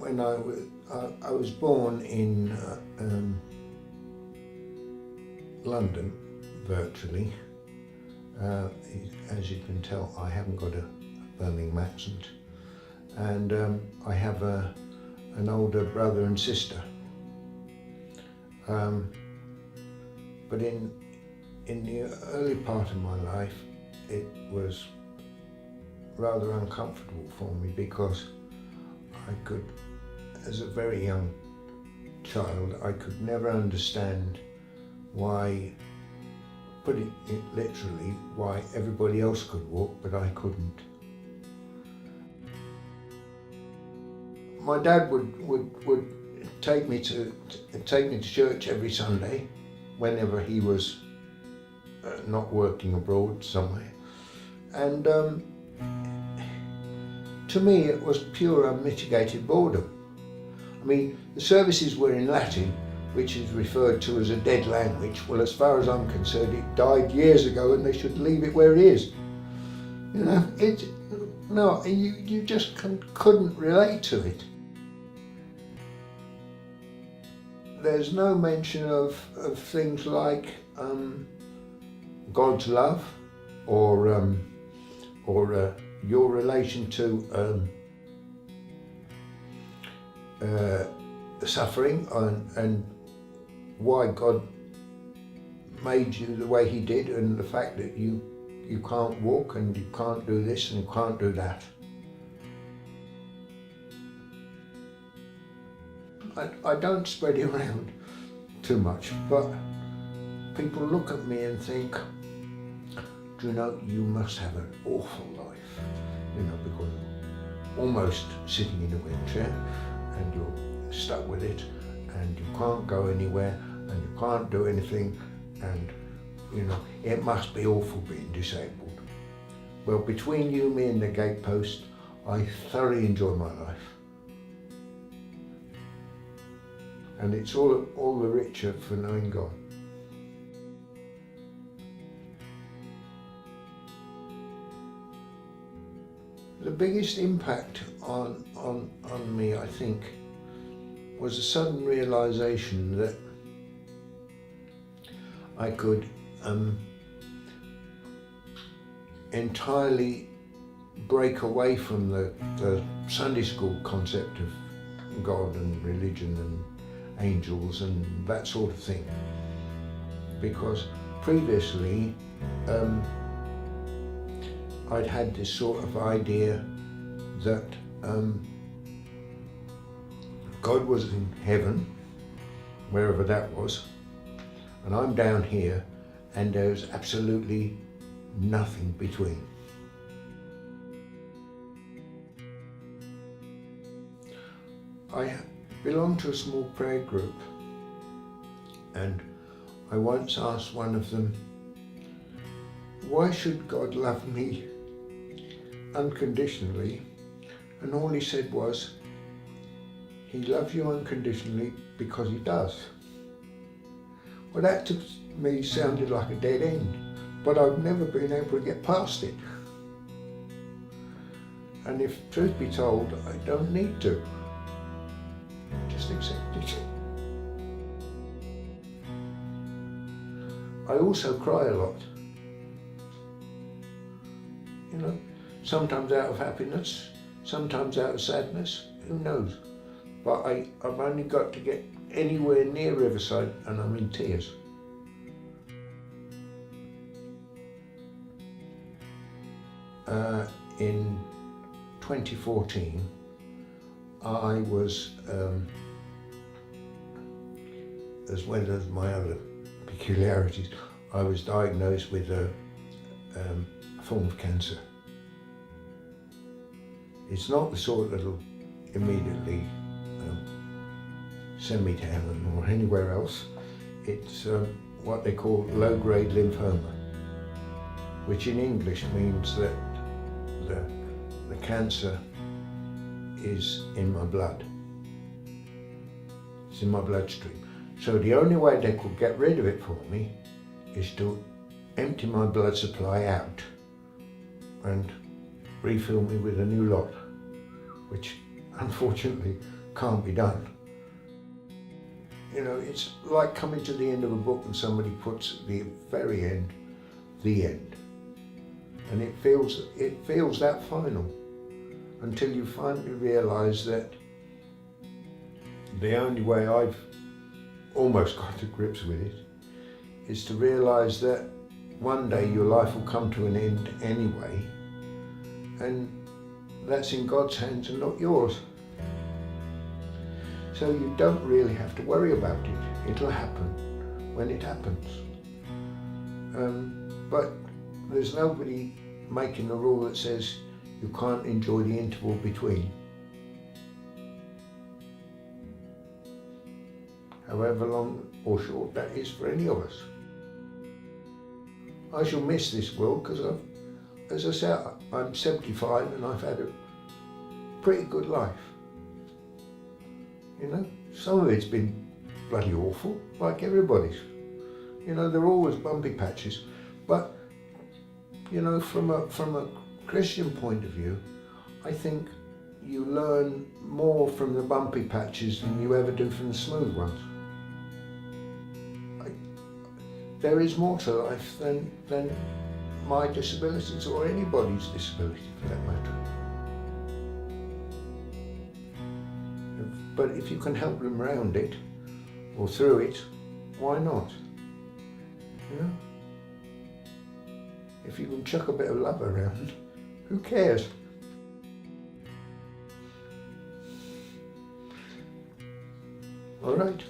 when I was born in London, virtually. As you can tell, I haven't got a Birmingham accent, and I have an older brother and sister. But in the early part of my life, it was rather uncomfortable for me because I could, as a very young child, I could never understand why, put it literally, why everybody else could walk but I couldn't. My dad would take me to church every Sunday whenever he was not working abroad somewhere, and to me it was pure unmitigated boredom. I mean, the services were in Latin, which is referred to as a dead language. Well, as far as I'm concerned, it died years ago and they should leave it where it is. You know, you just couldn't relate to it. There's no mention of things like God's love or your relation to suffering and why God made you the way he did, and the fact that you can't walk and you can't do this and you can't do that. I don't spread it around too much, but people look at me and think, do you know, you must have an awful life, you know, because you're almost sitting in a wheelchair and you're stuck with it and you can't go anywhere and you can't do anything, and you know, it must be awful being disabled. Well, between you, me and the gatepost, I thoroughly enjoy my life. And it's all the richer for knowing God. The biggest impact on me, I think, was a sudden realization that I could entirely break away from the Sunday school concept of God and religion and angels and that sort of thing, because previously I'd had this sort of idea that God was in heaven, wherever that was, and I'm down here, and there's absolutely nothing between. I belong to a small prayer group, and I once asked one of them, why should God love me unconditionally? And all he said was, he loves you unconditionally because he does. Well, that to me sounded like a dead end, but I've never been able to get past it. And if truth be told, I don't need to. Just accept it. I also cry a lot. You know, sometimes out of happiness, sometimes out of sadness, who knows? But I've only got to get anywhere near Riverside and I'm in tears. In 2014, I was, as well as my other peculiarities, I was diagnosed with a form of cancer. It's not the sort that'll immediately send me to heaven or anywhere else. It's what they call low-grade lymphoma, which in English means that the cancer is in my blood. It's in my bloodstream. So the only way they could get rid of it for me is to empty my blood supply out and refill me with a new lot, which unfortunately can't be done. You know, it's like coming to the end of a book and somebody puts at the very end, the end. And it feels that final until you finally realise that the only way I've almost got to grips with it is to realise that one day your life will come to an end anyway, and that's in God's hands and not yours. So you don't really have to worry about it. It'll happen when it happens. But there's nobody making a rule that says you can't enjoy the interval between. However long or short that is for any of us. I shall miss this world because as I said, I'm 75 and I've had a pretty good life. You know, some of it's been bloody awful, like everybody's. You know, there are always bumpy patches, but you know, from a Christian point of view, I think you learn more from the bumpy patches than you ever do from the smooth ones. There is more to life than my disabilities or anybody's disability for that matter. But if you can help them around it or through it, why not? You know? If you can chuck a bit of love around, who cares? All right.